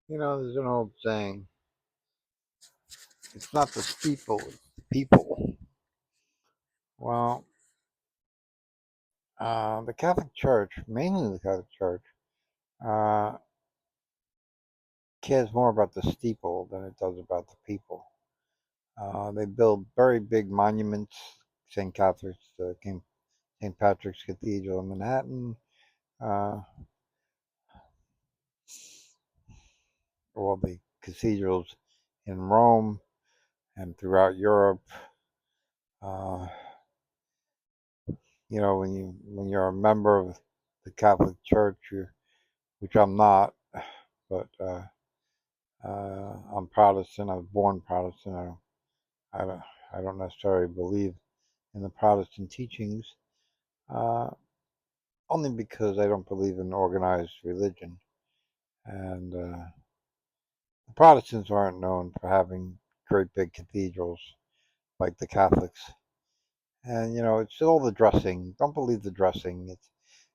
There's an old saying, it's not the steeple, it's the people. Well, the Catholic Church, mainly the Catholic Church, uh, cares more about the steeple than it does about the people. They build very big monuments, St. Catherine's, St. Patrick's Cathedral in Manhattan, uh, all the cathedrals in Rome and throughout Europe. Uh, when you're a member of the Catholic Church, which I'm not, but I'm Protestant. I was born Protestant. I don't, I don't necessarily believe in the Protestant teachings, uh, only because I don't believe in organized religion. And the Protestants aren't known for having great big cathedrals like the Catholics. And it's all the dressing. Don't believe the dressing. It's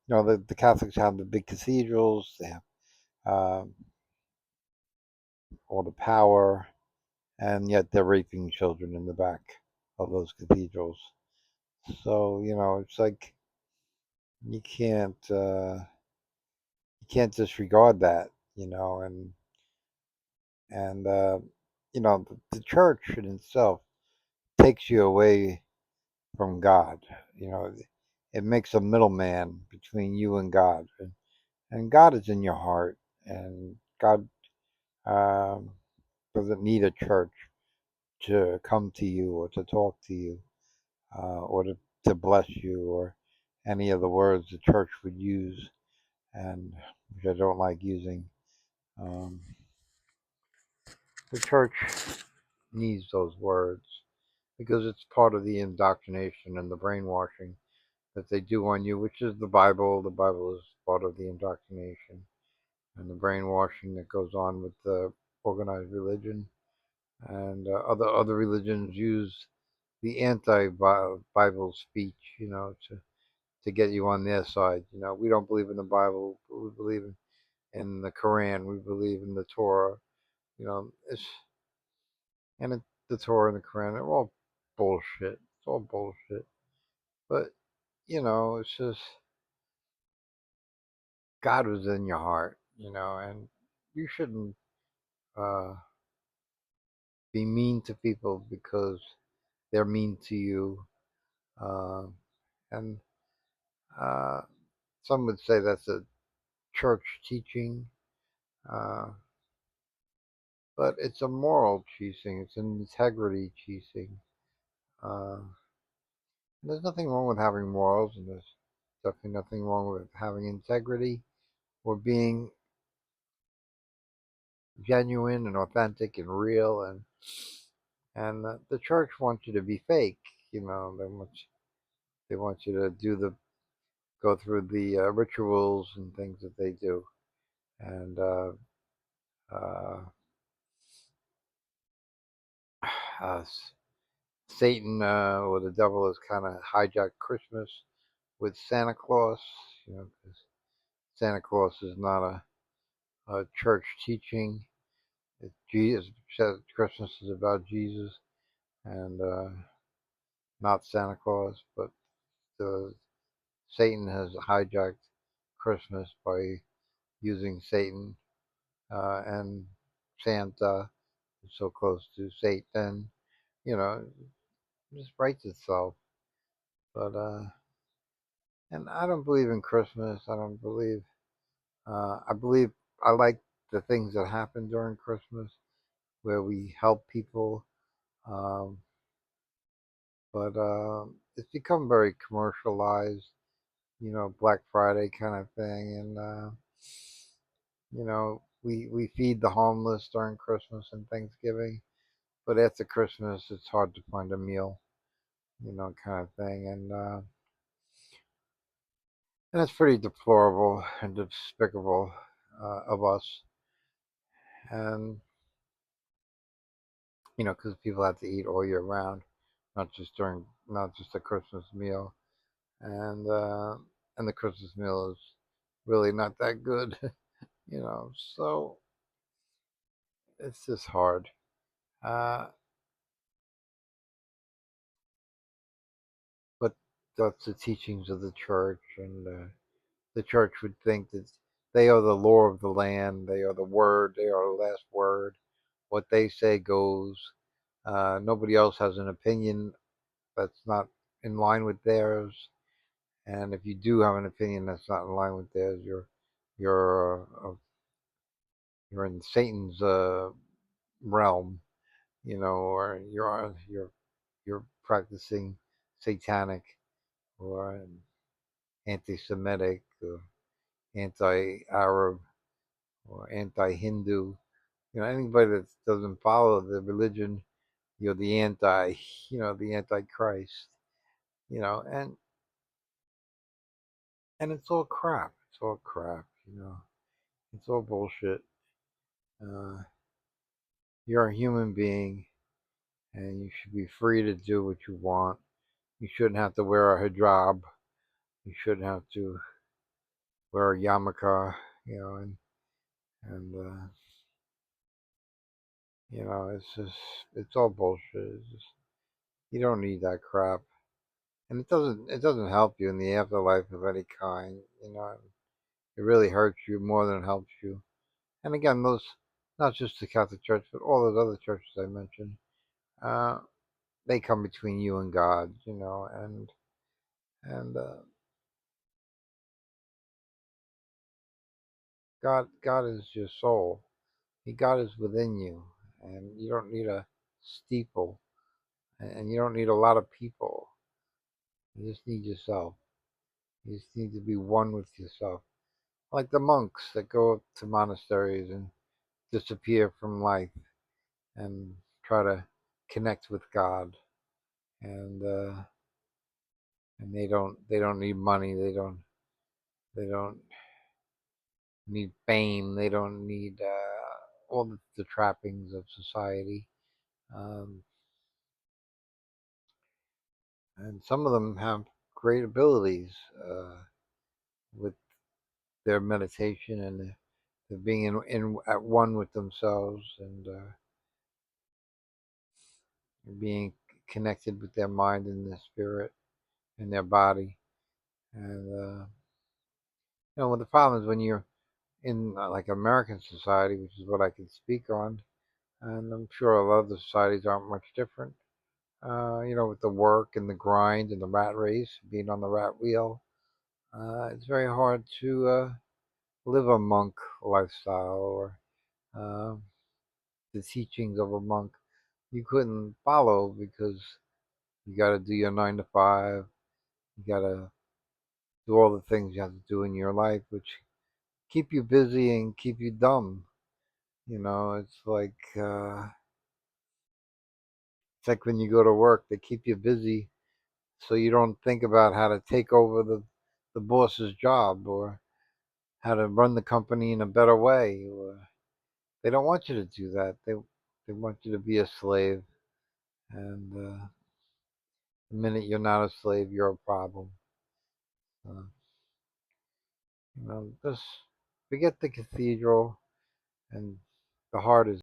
the Catholics have the big cathedrals. They have uh, all the power, and yet they're raping children in the back of those cathedrals. So it's like you can't uh, you can't disregard that, and the church in itself takes you away from God. You know, it makes a middleman between you and God, and God is in your heart, and God um, doesn't need a church to come to you or to talk to you or to bless you or any of the words the church would use, and which I don't like using. Um, the church needs those words because it's part of the indoctrination and the brainwashing that they do on you, which is the Bible. The Bible is part of the indoctrination and the brainwashing that goes on with the organized religion, and other religions use the anti-Bible speech, to get you on their side. We don't believe in the Bible, but we believe in the Quran. We believe in the Torah. It's the Torah and the Quran are all bullshit. It's all bullshit. But it's just God was in your heart, and you shouldn't uh, be mean to people because they're mean to you. Uh, and uh, some would say that's a church teaching, uh, but it's a moral teaching. It's an integrity teaching. Uh, there's nothing wrong with having morals, and there's definitely nothing wrong with having integrity or being genuine and authentic and real. And the church wants you to be fake. They want you to go through the rituals and things that they do, and uh, uh, Satan or the devil has kind of hijacked Christmas with Santa Claus. 'Cause Santa Claus is not a church teaching. Jesus says Christmas is about Jesus and not Santa Claus, but Satan has hijacked Christmas by using Satan and Santa, so close to Satan. You know, it just writes itself. But and I don't believe in Christmas. I don't believe. I believe I like the things that happen during Christmas, where we help people. Um, but it's become very commercialized. Black Friday kind of thing, and we feed the homeless during Christmas and Thanksgiving. But after Christmas, it's hard to find a meal, kind of thing, and it's pretty deplorable and despicable of us, and because people have to eat all year round, not just a Christmas meal, and uh, and the Christmas meal is really not that good, So it's just hard. Uh, but that's the teachings of the church, and the church would think that they are the law of the land, they are the word, they are the last word. What they say goes. Nobody else has an opinion that's not in line with theirs. And if you do have an opinion that's not in line with theirs, you're in Satan's realm, or you're practicing satanic or anti-Semitic or anti-Arab or anti-Hindu. Anybody that doesn't follow the religion, you're the antichrist. And it's all crap. It's all crap. It's all bullshit. Uh, you're a human being, and you should be free to do what you want. You shouldn't have to wear a hijab. You shouldn't have to wear a yarmulke. And it's just it's all bullshit. It's just, you don't need that crap, and it doesn't help you in the afterlife of any kind. It really hurts you more than it helps you. And again, those not just the Catholic Church, but all those other churches I mentioned, uh, they come between you and God. And God is your soul. God is within you, and you don't need a steeple, and you don't need a lot of people. You just need yourself. You just need to be one with yourself. Like the monks that go up to monasteries and disappear from life and try to connect with God. And they don't need money. They don't need fame. They don't need all the trappings of society. Um, and some of them have great abilities with their meditation and the being in at one with themselves, and being connected with their mind and their spirit and their body. And what the problem is when you're in like American society, which is what I can speak on, and I'm sure a lot of the societies aren't much different. With the work and the grind and the rat race, being on the rat wheel, it's very hard to live a monk lifestyle or uh, the teachings of a monk. You couldn't follow because you got to do your 9 to 5. You got to do all the things you have to do in your life, which keep you busy and keep you dumb. It's like when you go to work, they keep you busy so you don't think about how to take over the boss's job or how to run the company in a better way. Or they don't want you to do that. They want you to be a slave, and the minute you're not a slave, you're a problem. Uh, just forget the cathedral, and the heart is